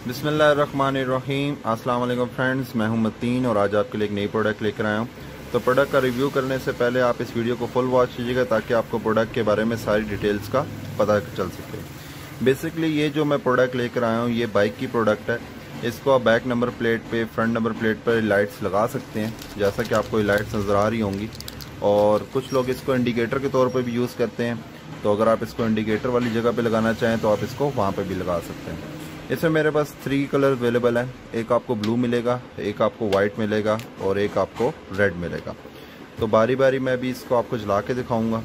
बिस्मिल्लाहिर्रहमानिर्रहीम। अस्सलाम वालेकुम फ्रेंड्स, मैं हूं मतीन और आज आपके लिए एक नई प्रोडक्ट लेकर आया हूं। तो प्रोडक्ट का रिव्यू करने से पहले आप इस वीडियो को फुल वॉच कीजिएगा ताकि आपको प्रोडक्ट के बारे में सारी डिटेल्स का पता चल सके। बेसिकली ये जो मैं प्रोडक्ट लेकर आया हूँ ये बाइक की प्रोडक्ट है। इसको आप बैक नंबर प्लेट पे, फ्रंट नंबर प्लेट पर लाइट्स लगा सकते हैं, जैसा कि आपको ये लाइट्स नज़र आ रही होंगी। और कुछ लोग इसको इंडिकेटर के तौर पर भी यूज़ करते हैं, तो अगर आप इसको इंडिकेटर वाली जगह पे लगाना चाहें तो आप इसको वहाँ पे भी लगा सकते हैं। इसमें मेरे पास 3 कलर अवेलेबल हैं। एक आपको ब्लू मिलेगा, एक आपको वाइट मिलेगा और एक आपको रेड मिलेगा। तो बारी बारी मैं भी इसको आपको जला के दिखाऊंगा।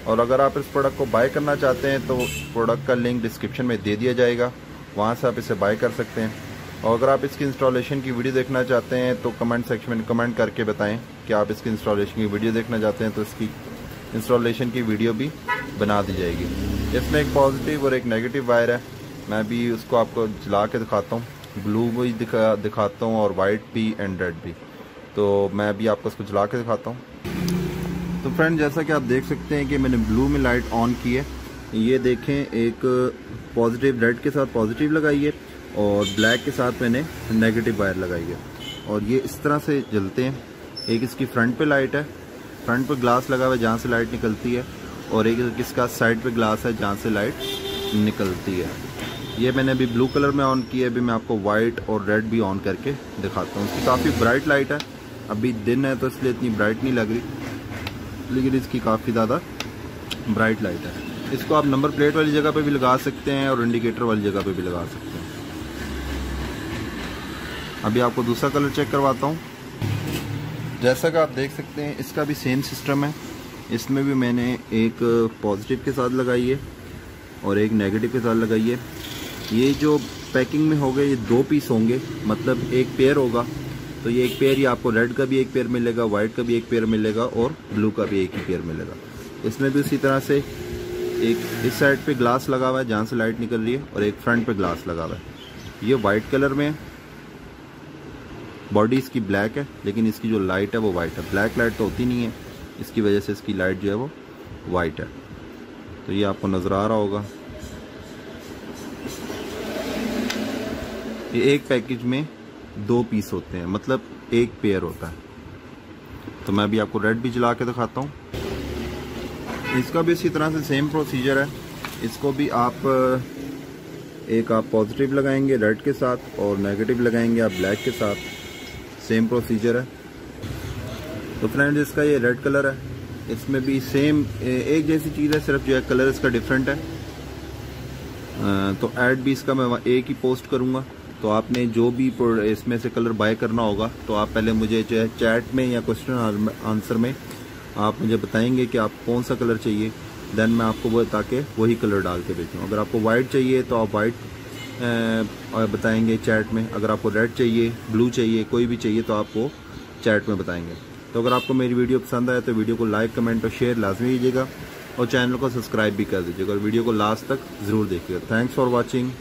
और अगर आप इस प्रोडक्ट को बाय करना चाहते हैं तो प्रोडक्ट का लिंक डिस्क्रिप्शन में दे दिया जाएगा, वहाँ से आप इसे बाय कर सकते हैं। और अगर आप इसकी इंस्टॉलेशन की वीडियो देखना चाहते हैं तो कमेंट सेक्शन में कमेंट करके बताएं कि आप इसकी इंस्टॉलेशन की वीडियो देखना चाहते हैं, तो इसकी इंस्टॉलेशन की वीडियो भी बना दी जाएगी। इसमें एक पॉजिटिव और एक नेगेटिव वायर है, मैं भी उसको आपको जला के दिखाता हूँ। ब्लू भी दिखाता हूँ और वाइट भी एंड रेड भी। तो मैं भी आपको उसको जला के दिखाता हूँ। तो फ्रेंड, जैसा कि आप देख सकते हैं कि मैंने ब्लू में लाइट ऑन की है। ये देखें, एक पॉजिटिव रेड के साथ पॉजिटिव लगाई है और ब्लैक के साथ मैंने नेगेटिव वायर लगाई है। और ये इस तरह से जलते हैं। एक इसकी फ्रंट पे लाइट है, फ्रंट पे ग्लास लगा हुआ है जहाँ से लाइट निकलती है, और एक इसका साइड पे ग्लास है जहाँ से लाइट निकलती है। ये मैंने अभी ब्लू कलर में ऑन किया है, अभी मैं आपको वाइट और रेड भी ऑन करके दिखाता हूँ। इसकी काफ़ी ब्राइट लाइट है, अभी दिन है तो इसलिए इतनी ब्राइट नहीं लग रही, लेकिन इसकी काफ़ी ज़्यादा ब्राइट लाइट है। इसको आप नंबर प्लेट वाली जगह पे भी लगा सकते हैं और इंडिकेटर वाली जगह पे भी लगा सकते हैं। अभी आपको दूसरा कलर चेक करवाता हूँ। जैसा कि आप देख सकते हैं इसका भी सेम सिस्टम है। इसमें भी मैंने एक पॉजिटिव के साथ लगाई है और एक नेगेटिव के साथ लगाई है। ये जो पैकिंग में हो गए ये 2 पीस होंगे, मतलब एक पेयर होगा। तो ये एक पेयर ही आपको रेड का भी एक पेयर मिलेगा, वाइट का भी एक पेयर मिलेगा और ब्लू का भी एक ही पेयर मिलेगा। इसमें भी उसी तरह से एक इस साइड पे ग्लास लगा हुआ है जहाँ से लाइट निकल रही है और एक फ्रंट पे ग्लास लगा हुआ है। ये वाइट कलर में है, बॉडी इसकी ब्लैक है, लेकिन इसकी जो लाइट है वो वाइट है। ब्लैक लाइट तो होती नहीं है, इसकी वजह से इसकी लाइट जो है वो वाइट है। तो ये आपको नज़र आ रहा होगा। ये एक पैकेज में 2 पीस होते हैं, मतलब एक पेयर होता है। तो मैं भी आपको रेड भी जला के दिखाता हूँ। इसका भी इसी तरह से सेम प्रोसीजर है। इसको भी आप पॉजिटिव लगाएंगे रेड के साथ और नेगेटिव लगाएंगे आप ब्लैक के साथ, सेम प्रोसीजर है। तो फ्रेंड्स, इसका ये रेड कलर है, इसमें भी सेम एक जैसी चीज़ है, सिर्फ जो है कलर इसका डिफरेंट है। तो ऐड भी इसका मैं एक ही पोस्ट करूँगा। तो आपने जो भी इसमें से कलर बाय करना होगा तो आप पहले मुझे जो है चैट में या क्वेश्चन आंसर में आप मुझे बताएंगे कि आप कौन सा कलर चाहिए, देन मैं आपको वो ताकि वही कलर डाल के भेजूँ। अगर आपको वाइट चाहिए तो आप वाइट बताएंगे चैट में, अगर आपको रेड चाहिए, ब्लू चाहिए, कोई भी चाहिए तो आप वो चैट में बताएंगे। तो अगर आपको मेरी वीडियो पसंद आए तो वीडियो को लाइक, कमेंट और शेयर लाजमी कीजिएगा और चैनल को सब्सक्राइब भी कर दीजिएगा और वीडियो को लास्ट तक ज़रूर देखिएगा। Thanks for watching.